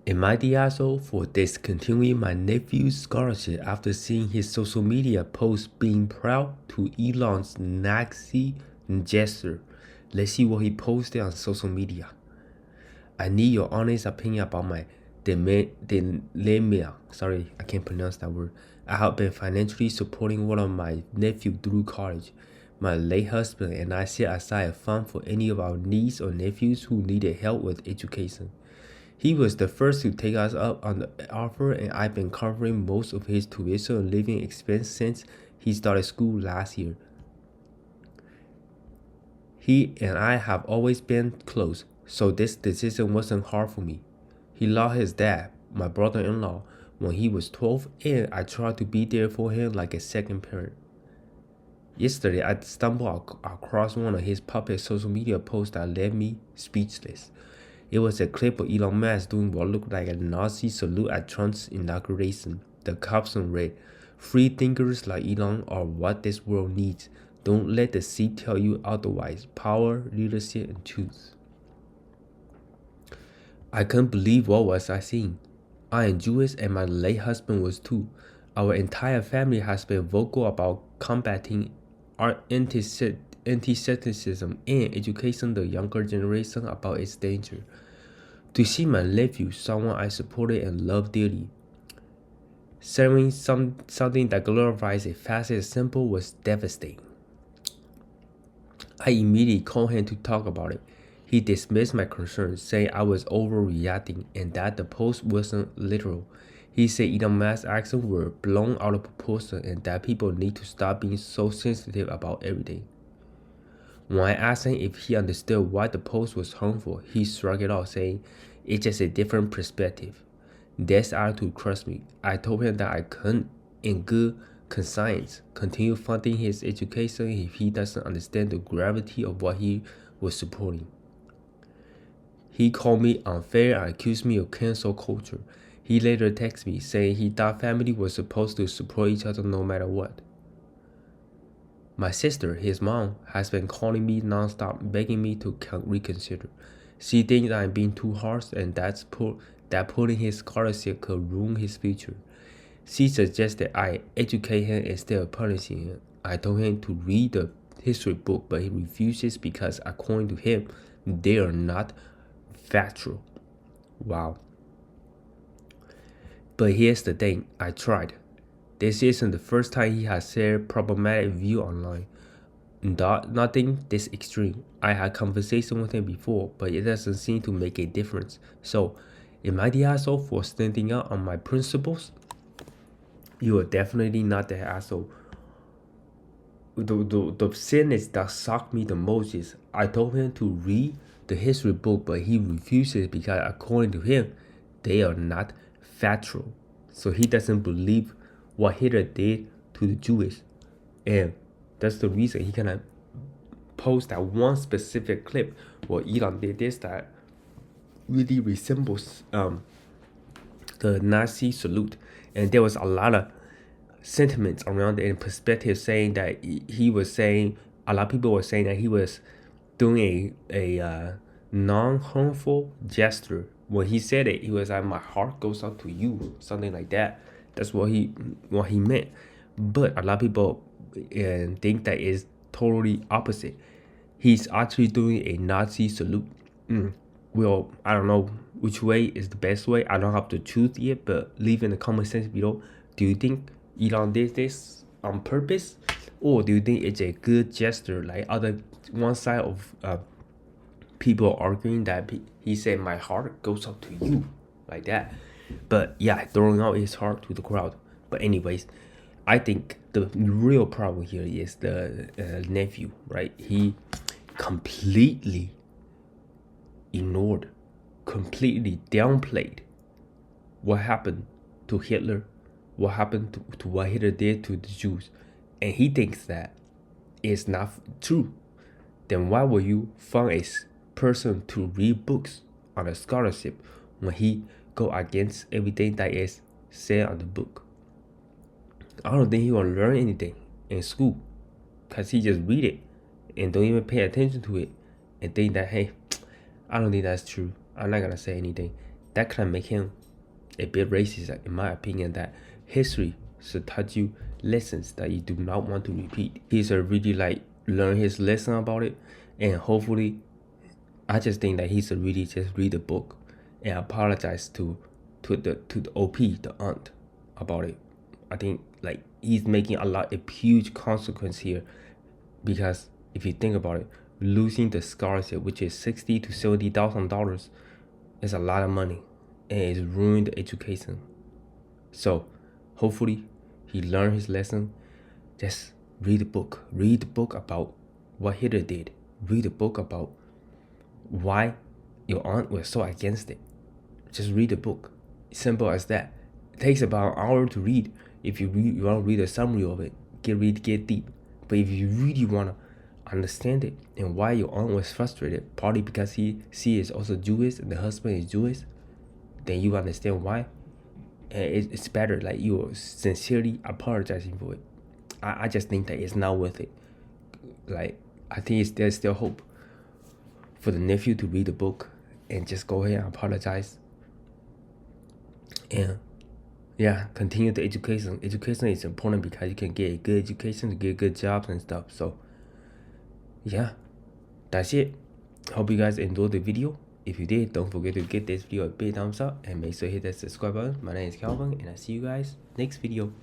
Am I the asshole for discontinuing my nephew's scholarship after seeing his social media post being proud to Elon's Nazi gesture? Let's see what he posted on social media. I need your honest opinion about my dilemma. Sorry, I can't pronounce that word. I have been financially supporting one of my nephews through college. My late husband and I set aside a fund for any of our nieces or nephews who needed help with education. He was the first to take us up on the offer, and I've been covering most of his tuition and living expense since he started school last year. He and I have always been close, so this decision wasn't hard for me. He lost his dad, my brother-in-law, when he was 12, and I tried to be there for him like a second parent. Yesterday, I stumbled across one of his public social media posts that left me speechless. It was a clip of Elon Musk doing what looked like a Nazi salute at Trump's inauguration. The caption read, "Free thinkers like Elon are what this world needs. Don't let the seat tell you otherwise. Power, leadership, and truth." I couldn't believe what was I seeing. I am Jewish and my late husband was too. Our entire family has been vocal about combating our anti-Semitism and educating the younger generation about its danger. To see my nephew, someone I supported and loved dearly, serving something that glorifies a facet symbol was devastating. I immediately called him to talk about it. He dismissed my concerns, saying I was overreacting and that the post wasn't literal. He said Elon Musk's actions were blown out of proportion and that people need to stop being so sensitive about everything. When I asked him if he understood why the post was harmful, he shrugged it off, saying, "It's just a different perspective." That's attitude crushed me. I told him that I couldn't, in good conscience, continue funding his education if he doesn't understand the gravity of what he was supporting. He called me unfair and accused me of cancel culture. He later texted me saying he thought family was supposed to support each other no matter what. My sister, his mom, has been calling me nonstop, begging me to reconsider. She thinks I'm being too harsh and that pulling his scholarship could ruin his future. She suggested I educate him instead of punishing him. I told him to read the history book, but he refuses because, according to him, they are not factual. Wow. But here's the thing, I tried. This isn't the first time he has shared problematic view online. Nothing this extreme. I had conversation with him before, but it doesn't seem to make a difference. So, am I the asshole for standing up on my principles? You are definitely not the asshole. The sentence that shocked me the most is I told him to read the history book, but he refuses because, according to him, they are not factual. So he doesn't believe what Hitler did to the Jewish. And that's the reason he cannot post that one specific clip where Elon did this that really resembles the Nazi salute. And there was a lot of sentiments around it and perspective saying that he was saying, a lot of people were saying that he was doing a non-harmful gesture. When he said it, he was like, "My heart goes out to you," something like that. That's what he meant. But a lot of people think that is totally opposite. He's actually doing a Nazi salute. Well, I don't know which way is the best way. I don't have the truth yet, but leave in the comment section below. Do you think Elon did this on purpose, or do you think it's a good gesture? Like one side of people arguing that he said, "My heart goes up to you," like that. But yeah, throwing out his heart to the crowd. But anyways, I think the real problem here is the nephew, right? He completely ignored, completely downplayed what happened to Hitler, what happened to what Hitler did to the Jews. And he thinks that it's not true. Then why would you fund a person to read books on a scholarship when he go against everything that is said on the book? I don't think he will learn anything in school because he just read it and don't even pay attention to it and think that, hey, I don't think that's true. I'm not gonna say anything. that kind of make him a bit racist, in my opinion, that history should teach you lessons that you do not want to repeat. He's really like learn his lesson about it, and hopefully, I just think that he should really just read the book and apologize to the OP, the aunt, about it. I think like he's making a huge consequence here, because if you think about it, losing the scholarship, which is $60,000 to $70,000, is a lot of money, and it's ruined education. So hopefully he learned his lesson. Just read the book. Read the book about what Hitler did. Read the book about why your aunt was so against it. Just read the book. Simple as that. It takes about an hour to read. If you want to read a summary of it, get deep. But if you really want to understand it and why your aunt was frustrated, partly because she is also Jewish and the husband is Jewish, then you understand why. And it's better, like you're sincerely apologizing for it. I just think that it's not worth it. Like, I think there's still hope for the nephew to read the book and just go ahead and apologize. And yeah, continue the education. Education is important because you can get a good education to get good jobs and stuff. So yeah, that's it. Hope you guys enjoyed the video. If you did, don't forget to give this video a big thumbs up and make sure you hit that subscribe button. My name is Calvin, and I'll see you guys next video.